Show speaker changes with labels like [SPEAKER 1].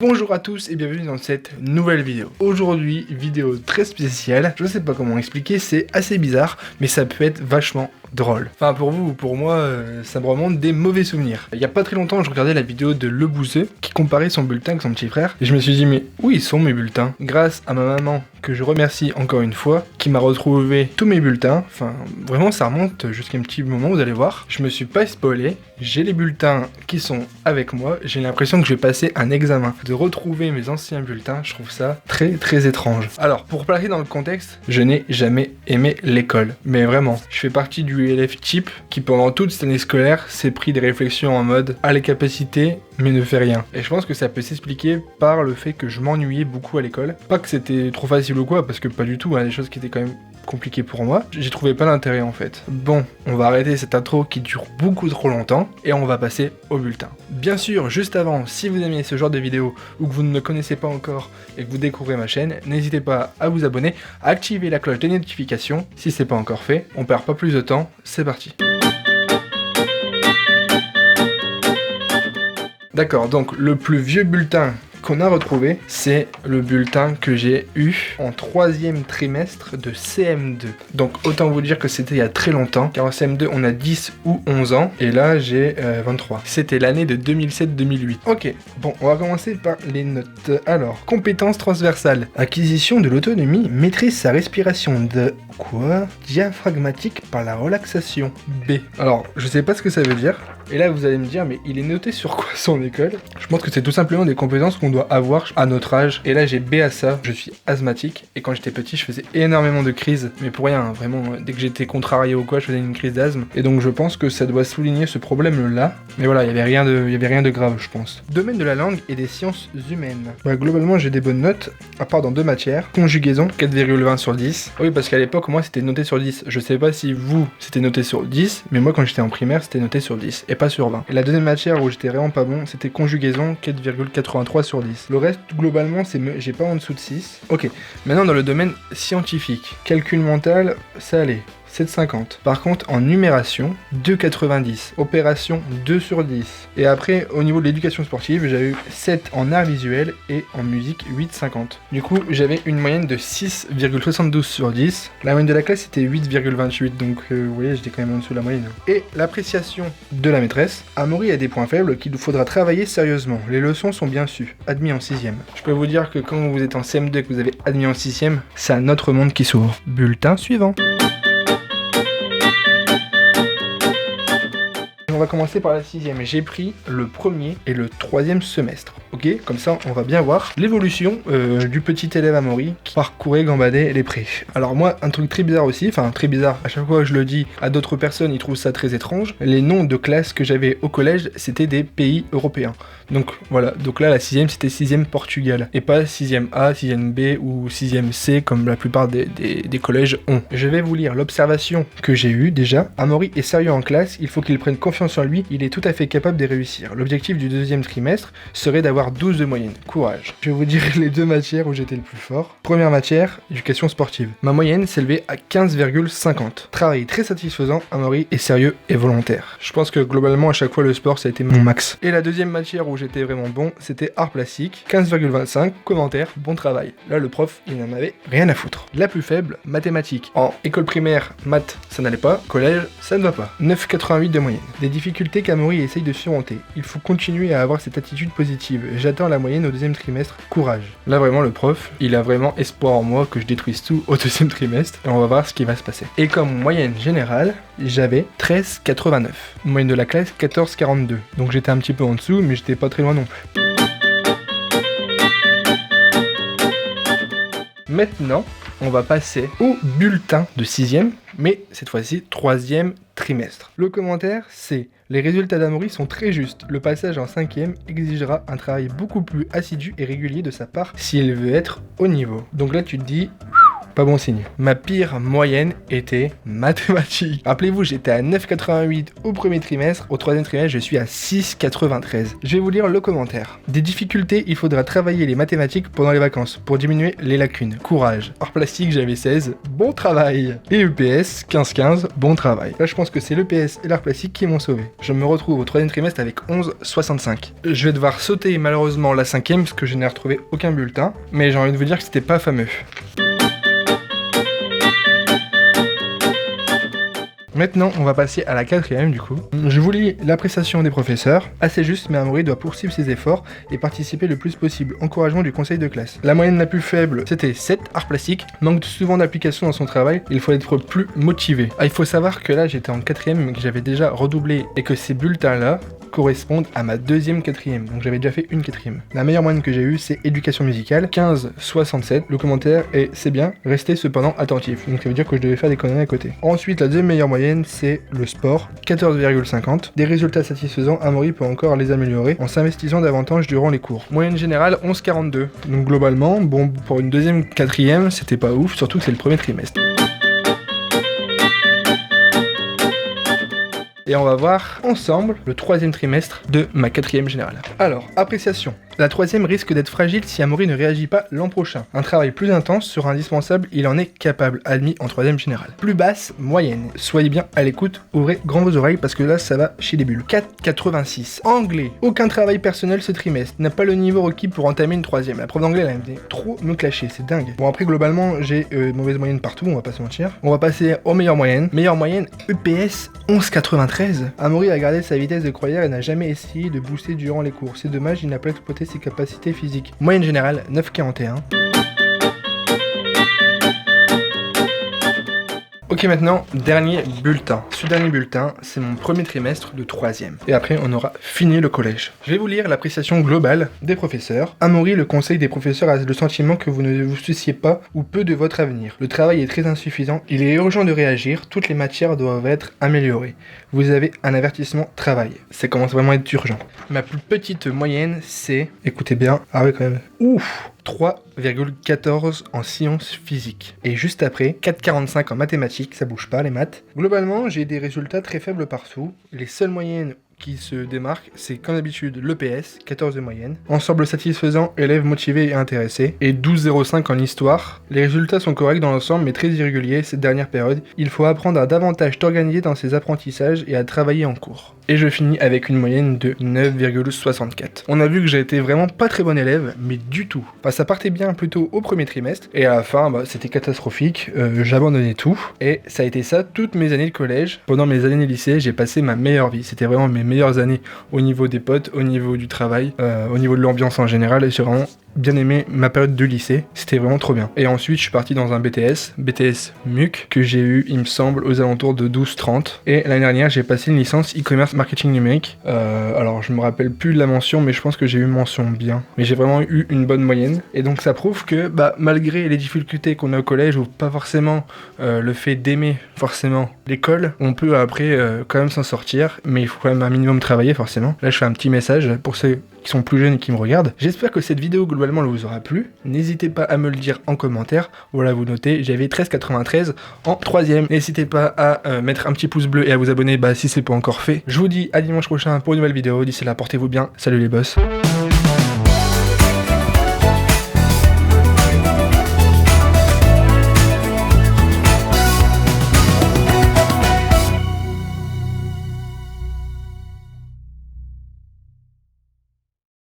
[SPEAKER 1] Bonjour à tous et bienvenue dans cette nouvelle vidéo. Aujourd'hui, vidéo très spéciale, je sais pas comment expliquer, c'est assez bizarre, mais ça peut être vachement drôle. Enfin pour vous ou pour moi, ça me remonte des mauvais souvenirs. Il y a pas très longtemps, je regardais la vidéo de Le Bouzeux qui comparait son bulletin avec son petit frère, et je me suis dit mais où ils sont mes bulletins? Grâce à ma maman, que je remercie encore une fois, qui m'a retrouvé tous mes bulletins, enfin vraiment ça remonte jusqu'à un petit moment, vous allez voir. Je me suis pas spoilé, j'ai les bulletins qui sont avec moi, j'ai l'impression que je vais passer un examen. De retrouver mes anciens bulletins, je trouve ça très étrange. Alors, pour placer dans le contexte, je n'ai jamais aimé l'école. Mais vraiment, je fais partie du élève type qui pendant toute cette année scolaire s'est pris des réflexions en mode « a les capacités, mais ne fait rien ». Et je pense que ça peut s'expliquer par le fait que je m'ennuyais beaucoup à l'école. Pas que c'était trop facile ou quoi, parce que pas du tout, hein, des choses qui étaient quand même compliqué pour moi, j'y trouvais pas d'intérêt en fait. Bon, on va arrêter cette intro qui dure beaucoup trop longtemps et on va passer au bulletin. Bien sûr, juste avant, si vous aimez ce genre de vidéos ou que vous ne me connaissez pas encore et que vous découvrez ma chaîne, n'hésitez pas à vous abonner, à activer la cloche de notification si c'est pas encore fait. On perd pas plus de temps, c'est parti. D'accord, donc le plus vieux bulletin qu'on a retrouvé, c'est le bulletin que j'ai eu en 3e trimestre de CM2. Donc autant vous dire que c'était il y a très longtemps, car en CM2 on a 10 ou 11 ans, et là j'ai 23. C'était l'année de 2007-2008. Ok, bon, on va commencer par les notes. Alors, compétences transversales. Acquisition de l'autonomie, maîtrise sa respiration de... Quoi? Diaphragmatique par la relaxation. B. Alors, je sais pas ce que ça veut dire, et là vous allez me dire, mais il est noté sur quoi son école? Je pense que c'est tout simplement des compétences qu'on doit avoir à notre âge. Et là j'ai B à ça, je suis asthmatique et quand j'étais petit je faisais énormément de crises, mais pour rien, hein, vraiment, dès que j'étais contrarié ou quoi je faisais une crise d'asthme, et donc je pense que ça doit souligner ce problème là, mais voilà, il y avait rien de grave je pense. Domaine de la langue et des sciences humaines. Bah, globalement j'ai des bonnes notes, à part dans 2 matières. Conjugaison, 4,20 sur 10. Oui, parce qu'à l'époque moi c'était noté sur 10, je sais pas si vous c'était noté sur 10, mais moi quand j'étais en primaire c'était noté sur 10 et pas sur 20. Et la deuxième matière où j'étais vraiment pas bon, c'était conjugaison, 4,83 sur 10. Le reste, globalement, j'ai pas en dessous de 6. Ok, maintenant dans le domaine scientifique. Calcul mental, ça allait. 7,50. Par contre, en numération, 2,90. Opération, 2 sur 10. Et après, au niveau de l'éducation sportive, j'avais eu 7 en art visuel et en musique, 8,50. Du coup, j'avais une moyenne de 6,72 sur 10. La moyenne de la classe, c'était 8,28. Donc, vous voyez, j'étais quand même en dessous de la moyenne. Et l'appréciation de la maîtresse. Amaury a des points faibles qu'il faudra travailler sérieusement. Les leçons sont bien sues. Admis en 6e. Je peux vous dire que quand vous êtes en CM2 et que vous avez admis en 6e, c'est un autre monde qui s'ouvre. Bulletin suivant. On va commencer par la 6e. J'ai pris le 1er et le 3e semestre. Ok, comme ça on va bien voir l'évolution du petit élève Amaury qui parcourait, gambadait les prés. Alors moi, un truc très bizarre aussi, enfin très bizarre, à chaque fois que je le dis à d'autres personnes, ils trouvent ça très étrange. Les noms de classes que j'avais au collège, c'était des pays européens. Donc voilà, donc là la 6e c'était 6e Portugal, et pas 6e A, 6e B ou 6e C comme la plupart des collèges ont. Je vais vous lire l'observation que j'ai eue déjà. Amaury est sérieux en classe, il faut qu'il prenne confiance en lui, il est tout à fait capable de réussir. L'objectif du 2e trimestre serait d'avoir 12 de moyenne. Courage. Je vais vous dire les 2 matières où j'étais le plus fort. Première matière, éducation sportive. Ma moyenne s'élevait à 15,50. Travail très satisfaisant, Amaury est sérieux et volontaire. Je pense que globalement à chaque fois le sport ça a été mon max. Et la deuxième matière où j'étais vraiment bon, c'était art plastique. 15,25, commentaire, bon travail. Là le prof, il n'en avait rien à foutre. La plus faible, mathématiques. En école primaire, maths, ça n'allait pas. Collège, ça ne va pas. 9,88 de moyenne. Des difficultés qu'Amaury essaye de surmonter. Il faut continuer à avoir cette attitude positive. J'attends la moyenne au 2e trimestre. Courage. Là vraiment le prof, il a vraiment espoir en moi que je détruise tout au 2e trimestre. Et on va voir ce qui va se passer. Et comme moyenne générale, j'avais 13,89. Moyenne de la classe, 14,42. Donc j'étais un petit peu en dessous, mais j'étais pas très loin non plus. Maintenant, on va passer au bulletin de 6e, mais cette fois-ci 3e trimestre. Le commentaire, c'est: les résultats d'Amaury sont très justes. Le passage en 5e exigera un travail beaucoup plus assidu et régulier de sa part s'il veut être au niveau. Donc là, tu te dis... pas bon signe. Ma pire moyenne était mathématiques. Rappelez-vous, j'étais à 9,88 au premier trimestre, au troisième trimestre, je suis à 6,93. Je vais vous lire le commentaire. Des difficultés, il faudra travailler les mathématiques pendant les vacances pour diminuer les lacunes. Courage. Art plastique, j'avais 16. Bon travail. Et EPS, 15-15. Bon travail. Là, je pense que c'est l'EPS et l'art plastique qui m'ont sauvé. Je me retrouve au troisième trimestre avec 11,65. Je vais devoir sauter malheureusement la cinquième parce que je n'ai retrouvé aucun bulletin. Mais j'ai envie de vous dire que c'était pas fameux. Maintenant, on va passer à la quatrième du coup. Je vous lis l'appréciation des professeurs. Assez juste, mais Amaury doit poursuivre ses efforts et participer le plus possible. Encouragement du conseil de classe. La moyenne la plus faible, c'était 7, art plastique. Manque souvent d'application dans son travail, il faut être plus motivé. Il faut savoir que là, j'étais en quatrième, mais que j'avais déjà redoublé et que ces bulletins-là correspondent à ma deuxième quatrième. Donc j'avais déjà fait une quatrième. La meilleure moyenne que j'ai eue, c'est éducation musicale, 15,67. Le commentaire est c'est bien, restez cependant attentif. Donc ça veut dire que je devais faire des conneries à côté. Ensuite, la deuxième meilleure moyenne, c'est le sport, 14,50. Des résultats satisfaisants, Amaury peut encore les améliorer en s'investissant davantage durant les cours. Moyenne générale, 11,42. Donc globalement, bon, pour une deuxième, quatrième, c'était pas ouf, surtout que c'est le premier trimestre. Et on va voir ensemble le troisième trimestre de ma quatrième générale. Alors, appréciation. La troisième risque d'être fragile si Amaury ne réagit pas l'an prochain. Un travail plus intense sera indispensable, il en est capable, admis en troisième générale. Plus basse, moyenne. Soyez bien à l'écoute, ouvrez grand vos oreilles parce que là ça va chez les bulles. 4,86. Anglais. Aucun travail personnel ce trimestre. N'a pas le niveau requis pour entamer une troisième. La prof d'anglais elle a trop me clasher, c'est dingue. Bon après globalement j'ai mauvaise moyenne partout, on va pas se mentir. On va passer aux meilleures moyennes. Meilleure moyenne, EPS 11,93. Amaury a gardé sa vitesse de croisière et n'a jamais essayé de booster durant les cours. C'est dommage, il n'a pas exploité ses capacités physiques. Moyenne générale, 9,41. Ok, maintenant, dernier bulletin. Ce dernier bulletin, c'est mon premier trimestre de troisième. Et après, on aura fini le collège. Je vais vous lire l'appréciation globale des professeurs. Amaury, le conseil des professeurs a le sentiment que vous ne vous souciez pas ou peu de votre avenir. Le travail est très insuffisant. Il est urgent de réagir. Toutes les matières doivent être améliorées. Vous avez un avertissement travail. Ça commence vraiment à être urgent. Ma plus petite moyenne, c'est... Écoutez bien. Ah ouais, quand même. Ouf! 3,14 en sciences physiques. Et juste après, 4,45 en mathématiques, ça bouge pas les maths. Globalement, j'ai des résultats très faibles partout. Les seules moyennes qui se démarquent, c'est comme d'habitude l'EPS, 14 de moyenne. Ensemble satisfaisant, élèves motivés et intéressés. Et 12,05 en histoire. Les résultats sont corrects dans l'ensemble, mais très irréguliers cette dernière période. Il faut apprendre à davantage t'organiser dans ses apprentissages et à travailler en cours. Et je finis avec une moyenne de 9,64. On a vu que j'ai été vraiment pas très bon élève, mais du tout. Enfin, ça partait bien plutôt au premier trimestre, et à la fin, c'était catastrophique, j'abandonnais tout. Et ça a été ça toutes mes années de collège. Pendant mes années de lycée, j'ai passé ma meilleure vie. C'était vraiment mes meilleures années au niveau des potes, au niveau du travail, au niveau de l'ambiance en général, et j'ai vraiment bien aimé ma période de lycée, c'était vraiment trop bien. Et ensuite je suis parti dans un BTS MUC, que j'ai eu il me semble aux alentours de 12-30. Et l'année dernière j'ai passé une licence e-commerce marketing numérique. Alors je me rappelle plus de la mention, mais je pense que j'ai eu mention bien. Mais j'ai vraiment eu une bonne moyenne. Et donc ça prouve que malgré les difficultés qu'on a au collège, ou pas forcément le fait d'aimer forcément l'école, on peut après quand même s'en sortir. Mais il faut quand même un minimum travailler forcément. Là je fais un petit message pour ceux qui sont plus jeunes et qui me regardent. J'espère que cette vidéo globalement vous aura plu. N'hésitez pas à me le dire en commentaire. Voilà, vous notez, j'avais 13,93 en troisième. N'hésitez pas à mettre un petit pouce bleu et à vous abonner si c'est pas encore fait. Je vous dis à dimanche prochain pour une nouvelle vidéo. D'ici là, portez-vous bien. Salut les boss.